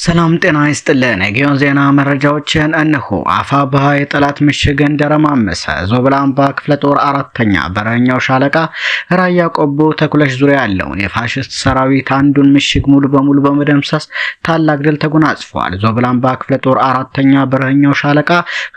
ሰላም ጤና ይስጥልን። የጊዮን ዜና መረጃዎችን እነሆ። አፋብኃ የጠላት ምሽግን ደረማመሰ። ዞብላምባ ክፍለ ጦር አራተኛ በረኛው ሻለቃ ራያ ቆቦ ተኩለሽ ዙሪያ ያለውን የፋሽስት ሰራዊት አንዱን ምሽግ ሙሉ በሙሉ በመደምሰስ ታላቅ ድል ተጎናጽፏል። ዞብላምባ ክፍለ ጦር አራተኛ በረኛው ሻለቃ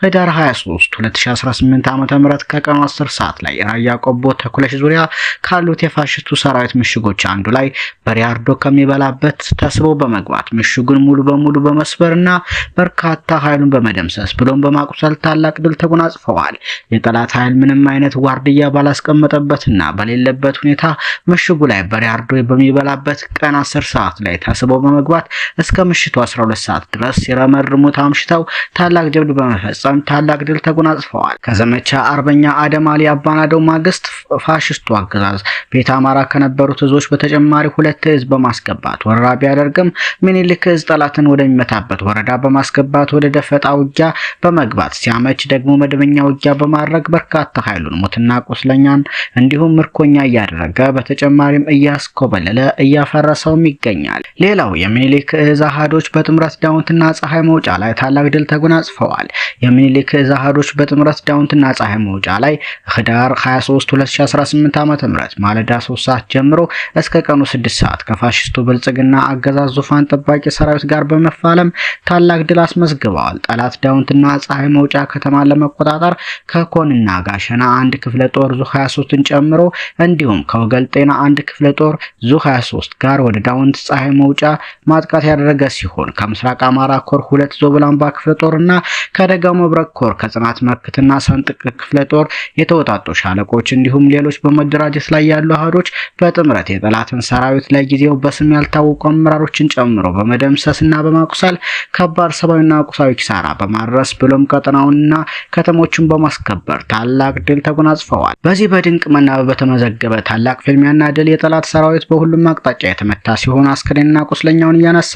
ህዳር 23 2018 ዓ.ም ከቀኑ 10 ሰዓት ላይ ራያ ቆቦ ተኩለሽ ዙሪያ ካሉት የፋሽስቱ ሰራዊት ምሽጎች አንዱ ላይ በሪያርዶ ከሚበላበት ተስቦ በመግባት ምሽጉን ሙሉ በሙሉ በመስበርና በርካታ ኃይሉን በመደምሰስ ብሎም በማቁሰል ታላቅ ድል ተጎናጽፈዋል። የጠላት ኃይል ምንም አይነት ዋርድያ ባላስቀመጠበትና በሌለበት ሁኔታ ምሽጉ ላይ በሪያርዶ በሚበላበት ቀን 10 ሰዓት ላይ ተስቦ በመግባት እስከ ምሽቱ 12 ሰዓት ድረስ ሲረመርሙት አምሽተው ታላቅ ጀብድ በመፈጸም ታላቅ ድል ተጎናጽፈዋል። ከዘመቻ አርበኛ አደም አሊ አባናደው ማግስት ፋሽስቱ አገዛዝ ቤተ አማራ ከነበሩት እዞች በተጨማሪ ሁለት እዝ በማስገባት ወረራ ቢያደርግም ምኒልክ እዝ ጠላትን ወደሚመታበት ወረዳ በማስገባት ወደ ደፈጣ ውጊያ በመግባት ሲያመች ደግሞ መደበኛ ውጊያ በማድረግ በርካታ ኃይሉን ሞትና ቁስለኛን እንዲሁም ምርኮኛ እያደረገ በተጨማሪም እያስኮበለለ እያፈረሰውም ይገኛል። ሌላው የሚኒሊክ እዝ አሃዶች በጥምረት ዳውንትና ፀሐይ መውጫ ላይ ታላቅ ድል ተጎናጽፈዋል። የሚኒሊክ እዝ አሃዶች በጥምረት ዳውንትና ፀሐይ መውጫ ላይ ህዳር 23 2018 ዓ.ም ማለዳ 3 ሰዓት ጀምሮ እስከ ቀኑ 6 ሰዓት ከፋሽስቱ ብልጽግና አገዛዝ ዙፋን ጠባቂ ሰራዊት ጋር በመፋለም ታላቅ ድል አስመዝግበዋል። ጠላት ዳውንትና ፀሐይ መውጫ ከተማን ለመቆጣጠር ከኮንና ጋሸና አንድ ክፍለ ጦር ዙ 23ን ጨምሮ እንዲሁም ከወገል ጤና አንድ ክፍለ ጦር ዙ 23 ጋር ወደ ዳውንት ፀሐይ መውጫ ማጥቃት ያደረገ ሲሆን ከምስራቅ አማራ ኮር 2 ዞብላምባ ክፍለ ጦርና ከደጋው መብረቅ ኮር ከጽናት መክትና ሰንጥቅ ክፍለ ጦር የተወጣጡ ሻለቆች እንዲሁም ሌሎች በመደራጀት ላይ ያሉ አሃዶች በጥምረት የጠላትን ሰራዊት ለጊዜው በስም ያልታወቁ አመራሮችን ጨምሮ በመደምሰስና በማቁሰል ከባድ ሰብአዊና ቁሳዊ ኪሳራ በማድረስ ብሎም ቀጠናውንና ከተሞችን በማስከበር ታላቅ ድል ተጎናጽፈዋል። በዚህ በድንቅ መናበብ በተመዘገበ ታላቅ ፍልሚያና ድል የጠላት ሰራዊት በሁሉም አቅጣጫ የተመታ ሲሆን አስከሬንና ቁስለኛውን እያነሳ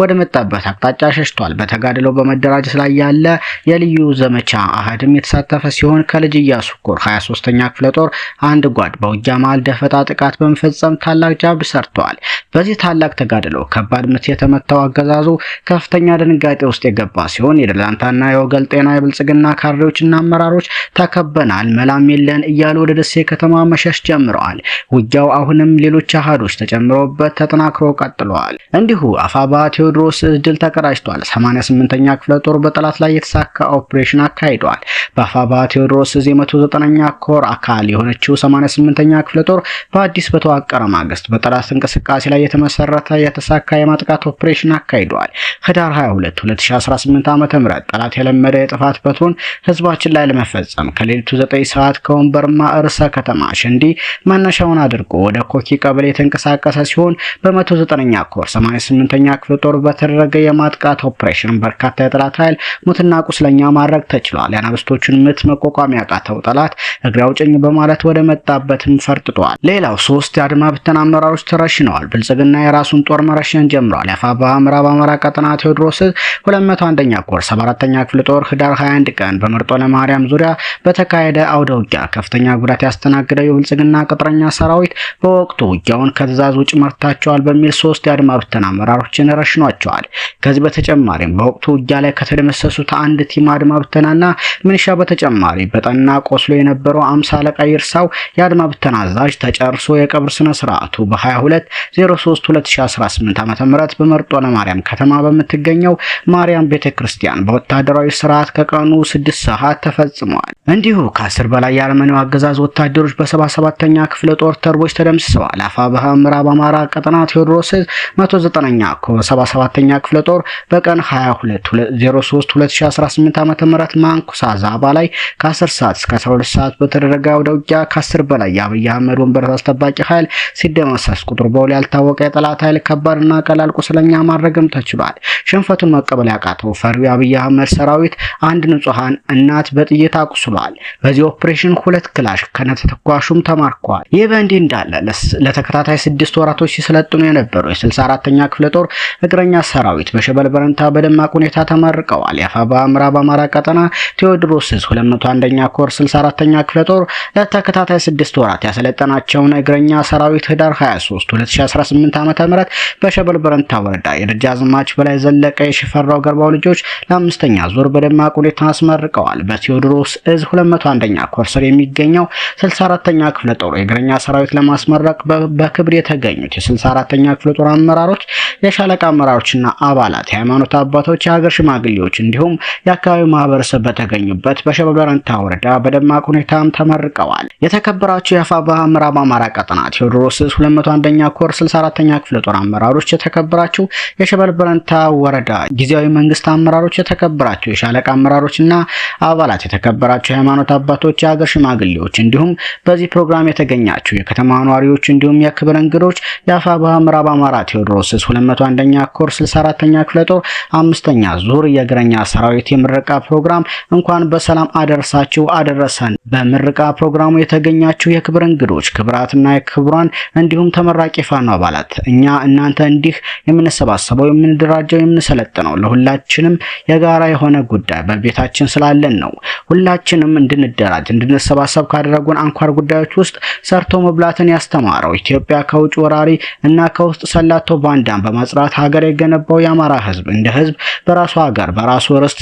ወደ መጣበት አቅጣጫ ሸሽቷል። በተጋድሎ በመደራጀት ላይ ያለ የልዩ ዘመቻ አሃድም የተሳተፈ ሲሆን ከልጅ ኢያሱ ኮር 23ኛ ክፍለ ጦር አንድ ጓድ በውጊያ መሃል ደፈጣ ጥቃት በመፈጸም ታላቅ ጃብድ ሰርተዋል። በዚህ ታላቅ ተጋድሎ ከባድ ምት የተመታው አገዛዙ ከፍተኛ ድንጋጤ ውስጥ የገባ ሲሆን የደላንታና የወገል ጤና የብልጽግና ካድሬዎችና አመራሮች ተከበናል መላም የለን እያሉ ወደ ደሴ ከተማ መሸሽ ጀምረዋል። ውጊያው አሁንም ሌሎች አሃዶች ተጨምረውበት ተጠናክሮ ቀጥለዋል። እንዲሁ አፋብኃ ቴዎድሮስ ድል ተቀዳጅቷል። 88ኛ ክፍለ ጦር በጠላት ላይ የተሳካ ኦፕሬሽን አካሂዷል። በአፋብኃ ቴዎድሮስ 109ኛ ኮር አካል የሆነችው 88ኛ ክፍለ ጦር በአዲስ በተዋቀረ ማግስት በጠላት እንቅስቃሴ ላይ የተመሰረተ የተሳካ የማጥቃት ኦፕሬሽን አካሂዷል። ህዳር 22 2018 ዓ.ም ጠላት የለመደ የጥፋት በትሩን ህዝባችን ላይ ለመፈጸም ከሌሊቱ 9 ሰዓት ከወንበርማ ርዕሰ ከተማ ሸንዲ መነሻውን አድርጎ ወደ ኮኪ ቀበሌ የተንቀሳቀሰ ሲሆን በ109ኛ ኮር 88ኛ ክፍለ ጦር በተደረገ የማጥቃት ኦፕሬሽን በርካታ የጠላት ኃይል ሙትና ቁስለኛ ማድረግ ተችሏል። የአናብስቶቹን ምት መቋቋም ያቃተው ጠላት እግሬ አውጭኝ በማለት ወደ መጣበትም ፈርጥጧል። ሌላው 3 የአድማ ብተና አመራሮች ተረሽነዋል። ብልጽግና የራሱን ጦር መረሸን ጀምሯል። የአፋብኃ ምዕራብ አማራ ቀጠና ቴዎድሮስ 201ኛ ኮር 74ኛ ክፍለ ጦር ህዳር 21 ቀን በመርጦ ለማርያም ዙሪያ በተካሄደ አውደ ውጊያ ከፍተኛ ጉዳት ያስተናገደው የብልጽግና ቅጥረኛ ሰራዊት በወቅቱ ውጊያውን ከትዕዛዝ ውጭ መርታቸዋል በሚል 3 የአድማ ብተና አመራሮችን ረሽኗቸዋል። ከዚህ በተጨማሪም በወቅቱ ውጊያ ላይ ከተደመሰሱት አንድ ቲም አድማ ብተናና ምንሻ በተጨማሪ በጠና ቆስሎ የነበረው 50 አለቃ ይርሳው የአድማ ብተና አዛዥ ተጨርሶ የቀብር ስነ ስርዓቱ በ22/03/2018 ዓ.ም በመርጦ ለማርያም ከተማ በምትገኘው ማርያም ቤተክርስቲያን በወታደራዊ ስርዓት ከቀኑ 6 ሰዓት ተፈጽሟል። እንዲሁ ከ10 በላይ የአርመኒው አገዛዝ ወታደሮች በ77ኛ ክፍለ ጦር ተርቦች ተደምስሰዋል። አፋብኃ ምዕራብ አማራ ቀጠና ቴዎድሮስ 109ኛ ኮር 77ኛ ክፍለ ጦር በቀን 22/03/2018 ዓ.ም ማንኩሳ ዛባ ላይ ከ10 ሰዓት እስከ 12 ሰዓት በተደረገ አውደ ውጊያ ከ10 በላይ የአብይ አህመድ ወንበር አስጠባቂ ኃይል ሲደመሰስ ቁጥሩ በውል ያልታወቀ የጠላት ኃይል ከባድና ቀላል ቁስለኛ ማድረግም ተችሏል። ሽንፈቱን መቀበል ያቃተው ፈሪው አብይ አህመድ ሰራዊት አንድ ንጹሃን እናት በጥይት አቁስሏል። በዚህ ኦፕሬሽን 2 ክላሽ ከነተተኳሹም ተማርኳል። ይህ በእንዲህ እንዳለ ለተከታታይ 6 ወራቶች ሲሰለጥኑ የነበሩ የ64ኛ ክፍለ ጦር እግረኛ ሰራዊት በሸበል በረንታ በደማቅ ሁኔታ ተመርቀዋል። የአፋብኃ ምዕራብ አማራ ቀጠና ቴዎድሮስ 201ኛ ኮር 64ኛ ክፍለ ጦር ለተከታታይ 6 ወራት ያሰለጠናቸውን እግረኛ ሰራዊት ህዳር 23 2018 ዓ.ም በሸበል በረንታ ወረዳ የደጃ የደጃዝማች በላይ ዘለቀ የሽፈራው ገርባው ልጆች ለአምስተኛ ዙር በደማቅ ሁኔታ አስመርቀዋል። በቴዎድሮስ እዝ 201ኛ ኮር ስር የሚገኘው 64ኛ ክፍለ ጦር የእግረኛ ሰራዊት ለማስመረቅ በክብር የተገኙት የ64ኛ ክፍለ ጦር አመራሮች፣ የሻለቃ አመራሮችና አባላት፣ የሃይማኖት አባቶች፣ የሀገር ሽማግሌዎች እንዲሁም የአካባቢው ማህበረሰብ በተገኙበት በሸበል በረንታ ወረዳ በደማቅ ሁኔታም ተመርቀዋል። የተከበራችሁ የአፋብኃ ምዕራብ አማራ ቀጠና ቴዎድሮስ እዝ 201ኛ ኮር 64ኛ ክፍለ ጦር አመራሮች፣ የተከበራችሁ የሸበል በረንታ ወረዳ ጊዜያዊ መንግስት አመራሮች፣ የተከበራችሁ የሻለቃ አመራሮችና አባላት፣ የተከበራችሁ የሃይማኖት አባቶች፣ የሀገር ሽማግሌዎች እንዲሁም በዚህ ፕሮግራም የተገኛችሁ የከተማ ነዋሪዎች እንዲሁም የክብር እንግዶች የአፋብኃ ምዕራብ አማራ ቴዎድሮስ እዝ 201ኛ ኮር 64ኛ ክፍለ ጦር 5ኛ ዙር የእግረኛ ሰራዊት የምረቃ ፕሮግራም እንኳን በሰላም አደረሳችሁ አደረሰን። በምረቃ ፕሮግራሙ የተገኛችሁ የክብር እንግዶች፣ ክብራትና የክብሯን እንዲሁም ተመራቂ ፋኖ አባላት፣ እኛ እናንተ እንዲህ የምንሰባሰበው የምንደራጀው የምንሰለጥነው ለሁላችንም የጋራ የሆነ ጉዳይ በቤታችን ስላለን ነው። ሁላችንም እንድንደራጅ እንድንሰባሰብ ካደረጉን አንኳር ጉዳዮች ውስጥ ሰርቶ መብላትን ያስተማረው ኢትዮጵያ ከውጭ ወራሪ እና ከውስጥ ሰላቶ ባንዳን በማጽራት ሀገር የገነባው የአማራ ህዝብ እንደ ህዝብ በራሱ ሀገር በራሱ ርስት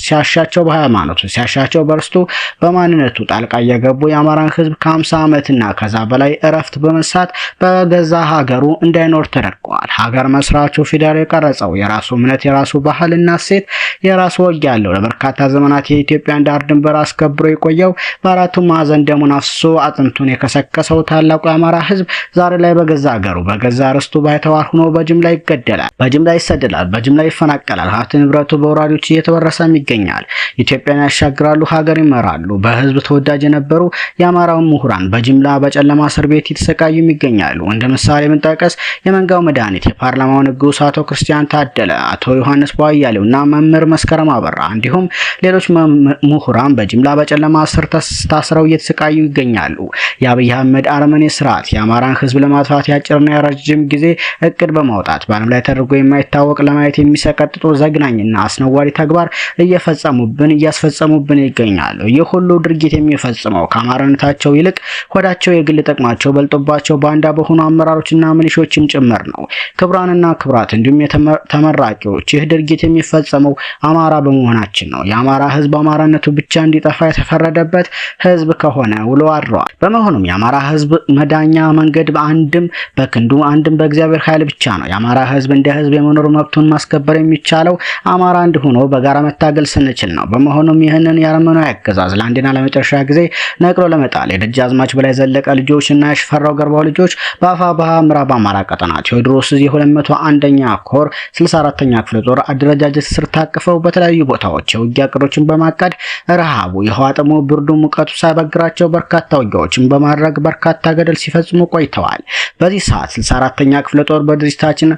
ሲያሻቸው በሃይማኖቱ ሲያሻቸው በርስቱ በማንነቱ ጣልቃ እየገቡ የአማራን ህዝብ ከ50 ዓመትና ከዛ በላይ እረፍት በመሳት በገዛ ሀገሩ እንዳይኖር ተደርገዋል። ሀገር መስራቹ ፊደል የቀረጸው የራሱ እምነት የራሱ ባህልና ሴት የራሱ ወግ ያለው ለበርካታ ዘመናት የኢትዮጵያን ዳር ድንበር አስከብሮ የቆየው በአራቱ ማዕዘን ደሙን አፍስሶ አጥንቱን የከሰከሰው ታላቁ የአማራ ህዝብ ዛሬ ላይ በገዛ ሀገሩ በገዛ ርስቱ ባይተዋር ሆኖ በጅምላ ይገደላል፣ በጅምላ ይሰደዳል፣ በጅምላ ይፈናቀላል። ሀብት ንብረቱ በወራሪዎች እየተወረሰም ይገኛል። ኢትዮጵያን ያሻግራሉ፣ ሀገር ይመራሉ። በህዝብ ተወዳጅ የነበሩ የአማራው ምሁራን በጅምላ በጨለማ እስር ቤት የተሰቃዩ ይገኛሉ። እንደ ምሳሌ የምንጠቀስ የመንጋው መድኃኒት የፓርላማው ንጉስ አቶ ክርስቲያን ታደለ፣ አቶ ዮሐንስ ቧያሌው እና መምህር መስከረም አበራ እንዲሁም ሌሎች ምሁራን በጅምላ በጨለማ እስር ታስረው እየተሰቃዩ ይገኛሉ። የአብይ አህመድ አረመኔ ስርዓት የአማራን ህዝብ ለማጥፋት ያጭርና የረጅም ጊዜ እቅድ በማውጣት በዓለም ላይ ተደርጎ የማይታወቅ ለማየት የሚሰቀጥጡ ዘግናኝና አስነዋሪ ተግባር እያስፈጸሙብን ይገኛሉ። ይህ ሁሉ ድርጊት የሚፈጽመው ከአማራነታቸው ይልቅ ሆዳቸው የግል ጥቅማቸው በልጦባቸው ባንዳ በሆኑ አመራሮችና ሚሊሾችም ጭምር ነው። ክብራንና ክብራት እንዲሁም ተመራቂዎች፣ ይህ ድርጊት የሚፈጸመው አማራ በመሆናችን ነው። የአማራ ህዝብ አማራነቱ ብቻ እንዲጠፋ የተፈረደበት ህዝብ ከሆነ ውሎ አድሯል። በመሆኑም የአማራ ህዝብ መዳኛ መንገድ አንድም በክንዱ አንድም በእግዚአብሔር ኃይል ብቻ ነው። የአማራ ህዝብ እንደ ህዝብ የመኖር መብቱን ማስከበር የሚቻለው አማራ አንድ ሆኖ በጋራ መታገል ስንችል ነው። በመሆኑም ይህንን የአረመኔያዊ አገዛዝ ለአንዴና ለመጨረሻ ጊዜ ነቅሎ ለመጣል የደጃዝማች በላይ ዘለቀ ልጆች እና የሽፈራው ገርባው ልጆች በአፋብኃ ምዕራብ አማራ ቀጠና ቴዎድሮስ እዝ 201ኛ ኮር 64ኛ ክፍለ ጦር አደረጃጀት ስር ታቅፈው በተለያዩ ቦታዎች የውጊያ እቅዶችን በማቀድ ረሃቡ፣ የውሃ ጥሙ፣ ብርዱ፣ ሙቀቱ ሳይበግራቸው በርካታ ውጊያዎችን በማድረግ በርካታ ገደል ሲፈጽሙ ቆይተዋል። በዚህ ሰዓት 64ኛ ክፍለ ጦር በድርጅታችን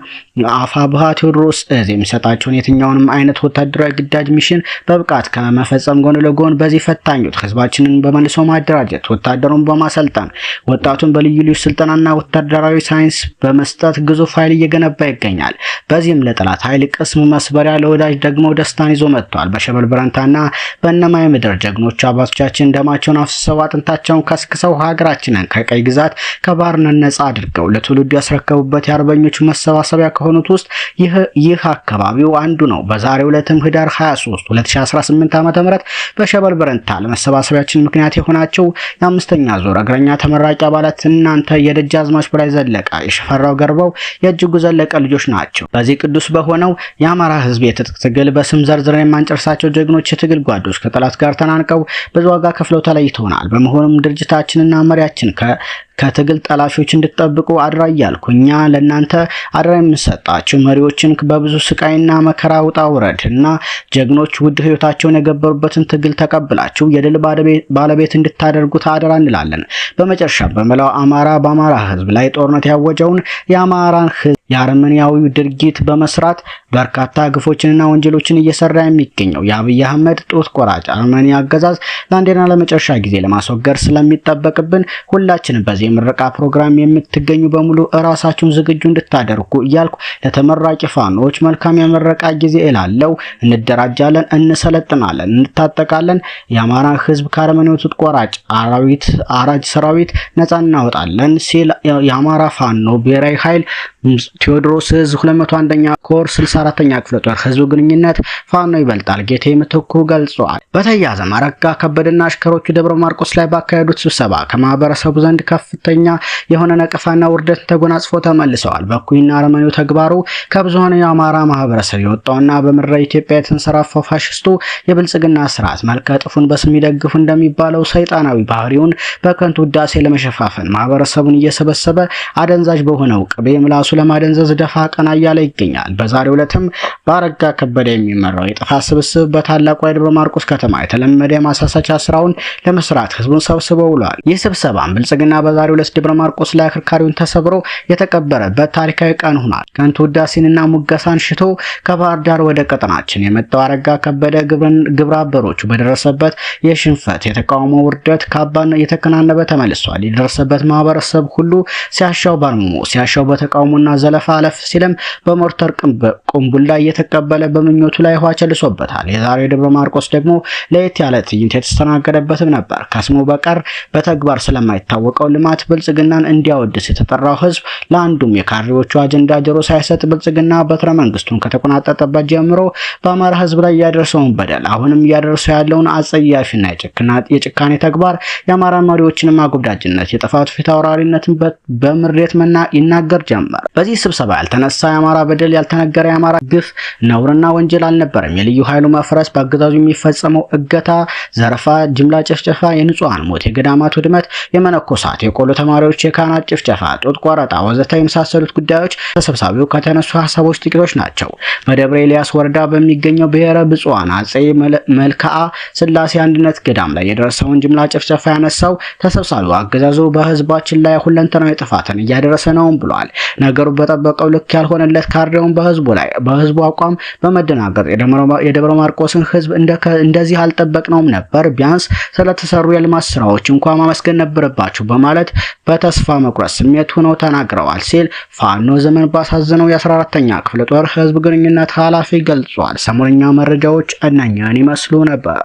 አፋብኃ ቴዎድሮስ እዝ የሚሰጣቸውን የትኛውንም አይነት ወታደራዊ ግዳጅ ሚሽን በብቃት ከመፈጸም ጎን ለጎን በዚህ ፈታኝ ወቅት ህዝባችንን በመልሶ ማደራጀት ወታደሩን በማሰልጠን ወጣቱን በልዩ ልዩ ስልጠናና ወታደራዊ ሳይንስ በመስጠት ግዙፍ ኃይል እየገነባ ይገኛል። በዚህም ለጠላት ኃይል ቅስም መስበሪያ ለወዳጅ ደግሞ ደስታን ይዞ መጥቷል። በሸበል በረንታና በእነማይ ምድር ጀግኖች አባቶቻችን ደማቸውን አፍስሰው አጥንታቸውን ከስክሰው ሀገራችንን ከቀይ ግዛት ከባርነት ነጻ አድርገው ለትውልድ ያስረከቡበት የአርበኞች መሰባሰቢያ ከሆኑት ውስጥ ይህ አካባቢው አንዱ ነው። በዛሬው ዕለትም ህዳር 23 2018 ዓ.ም በሸበል በረንታ ለመሰባሰቢያችን ምክንያት የሆናቸው የአምስተኛ ዙር እግረኛ ተመራቂ አባላት እናንተ የደጃዝማች በላይ ዘለቀ የሽፈራው ገርባው የእጅጉ ዘለቀ ልጆች ናቸው። በዚህ ቅዱስ በሆነው የአማራ ህዝብ የትጥቅ ትግል በስም ዘርዝረን የማንጨርሳቸው ጀግኖች የትግል ጓዶች ከጠላት ጋር ተናንቀው ብዙ ዋጋ ከፍለው ተለይተውናል። በመሆኑም ድርጅታችንና መሪያችን ከትግል ጠላፊዎች እንድትጠብቁ አድራ እያልኩ እኛ ለእናንተ አድራ የምንሰጣችሁ መሪዎችን በብዙ ስቃይና መከራ ውጣ ውረድ እና ጀግኖች ውድ ህይወታቸውን የገበሩበትን ትግል ተቀብላችሁ የድል ባለቤት እንድታደርጉት አድራ እንላለን። በመጨረሻ በመላው አማራ በአማራ ህዝብ ላይ ጦርነት ያወጀውን የአማራን ህዝብ የአረመኔያዊ ድርጊት በመስራት በርካታ ግፎችንና ወንጀሎችን እየሰራ የሚገኘው የአብይ አህመድ ጡት ቆራጭ አረመኔ አገዛዝ ለአንዴና ለመጨረሻ ጊዜ ለማስወገድ ስለሚጠበቅብን ሁላችንም በዚህ የምረቃ ፕሮግራም የምትገኙ በሙሉ እራሳችሁን ዝግጁ እንድታደርጉ እያልኩ ለተመራቂ ፋኖች መልካም የምረቃ ጊዜ እላለሁ። እንደራጃለን፣ እንሰለጥናለን፣ እንታጠቃለን። የአማራ ህዝብ ከአረመኔው ጡት ቆራጭ አራጅ ሰራዊት ነፃ እናወጣለን ሲል የአማራ ፋኖ ብሔራዊ ኃይል ቴዎድሮስ ዕዝ 201ኛ ኮር 64ኛ ክፍለ ጦር ህዝብ ግንኙነት ፋኖ ይበልጣል ጌቴ ምትኩ ገልጿል። በተያያዘም አረጋ ከበደና አሽከሮቹ ደብረ ማርቆስ ላይ ባካሄዱት ስብሰባ ከማህበረሰቡ ዘንድ ከፍተኛ የሆነ ነቀፋና ውርደት ተጎናጽፎ ተመልሰዋል። በኩይና አረመኔው ተግባሩ ከብዙሃኑ የአማራ ማህበረሰብ የወጣውና በምድረ ኢትዮጵያ የተንሰራፋው ፋሽስቱ የብልጽግና ስርዓት መልከ ጥፉን በስም ይደግፉ እንደሚባለው ሰይጣናዊ ባህሪውን በከንቱ ውዳሴ ለመሸፋፈን ማህበረሰቡን እየሰበሰበ አደንዛዥ በሆነው ቅቤ ምላሱ ለማደንዘዝ ደፋ ቀና እያለ ይገኛል። በዛሬው ዕለትም በአረጋ ከበደ የሚመራው የጥፋት ስብስብ በታላቋ የደብረ ማርቆስ ከተማ የተለመደ የማሳሳቻ ስራውን ለመስራት ህዝቡን ሰብስበው ውሏል። ይህ ስብሰባም ብልጽግና በዛሬው ዕለት ደብረ ማርቆስ ላይ አከርካሪውን ተሰብሮ የተቀበረበት ታሪካዊ ቀን ሆኗል። ከንቱ ውዳሴንና ሙገሳን ሽቶ ከባህር ዳር ወደ ቀጠናችን የመጣው አረጋ ከበደ ግብረ አበሮቹ በደረሰበት የሽንፈት የተቃውሞ ውርደት ካባን የተከናነበ ተመልሷል። የደረሰበት ማህበረሰብ ሁሉ ሲያሻው ባርምሞ ሲያሻው በተቃውሞና ዘለፋ አለፍ ሲልም በሞርተር ቁምቡላ እየተቀበለ በምኞቱ ላይ ውሃ ቸልሶበታል። የዛሬው ደብረ ማርቆስ ደግሞ ለየት ያለ ትዕይንት የተስተናገደበትም ነበር። ከስሙ በቀር በተግባር ስለማይታወቀው ልማት ብልጽግናን እንዲያወድስ የተጠራው ህዝብ ለአንዱም የካድሬዎቹ አጀንዳ ጆሮ ሳይሰጥ ብልጽግና በትረ መንግስቱን ከተቆናጠጠበት ጀምሮ በአማራ ህዝብ ላይ ያደረሰውን በደል አሁንም እያደረሰው ያለውን አጸያፊና የጭካኔ ተግባር የአማራ መሪዎችንም አጎብዳጅነት የጥፋቱ ፊት አውራሪነትን በምሬት ይናገር ጀመር። በዚህ ስብሰባ ያልተነሳ የአማራ በደል ያልተነገረ የአማራ ግፍ ነውርና ወንጀል አልነበረም። የልዩ ኃይሉ መፍረስ፣ በአገዛዙ የሚፈጸመው እገታ፣ ዘረፋ፣ ጅምላ ጭፍጨፋ፣ የንጹሃን ሞት፣ የገዳማት ውድመት፣ የመነኮሳት የቆሎ ተማሪዎች የካህናት ጭፍጨፋ፣ ጡት ቆረጣ ወዘተ የመሳሰሉት ጉዳዮች ተሰብሳቢው ከተነሱ ሀሳቦች ጥቂቶች ናቸው። በደብረ ኤልያስ ወረዳ በሚገኘው ብሔረ ብፁዓን አጼ መልክዓ ስላሴ አንድነት ገዳም ላይ የደረሰውን ጅምላ ጭፍጨፋ ያነሳው ተሰብሳቢው አገዛዙ በህዝባችን ላይ ሁለንተናዊ ጥፋትን እያደረሰ ነው ብሏል። ነገሩ በጠበቀው ልክ ያልሆነለት ካድሬውን በህዝቡ አቋም በመደናገጥ የደብረ ማርቆስን ህዝብ እንደዚህ አልጠበቅነውም ነበር፣ ቢያንስ ስለተሰሩ የልማት ስራዎች እንኳን ማመስገን ነበረባችሁ በማለት በተስፋ መቁረጥ ስሜት ሆነው ተናግረዋል ሲል ፋኖ ዘመን ባሳዘነው የ14ኛ ክፍለ ጦር ህዝብ ግንኙነት ኃላፊ ገልጿል። ሰሞነኛ መረጃዎች እነኛን ይመስሉ ነበር።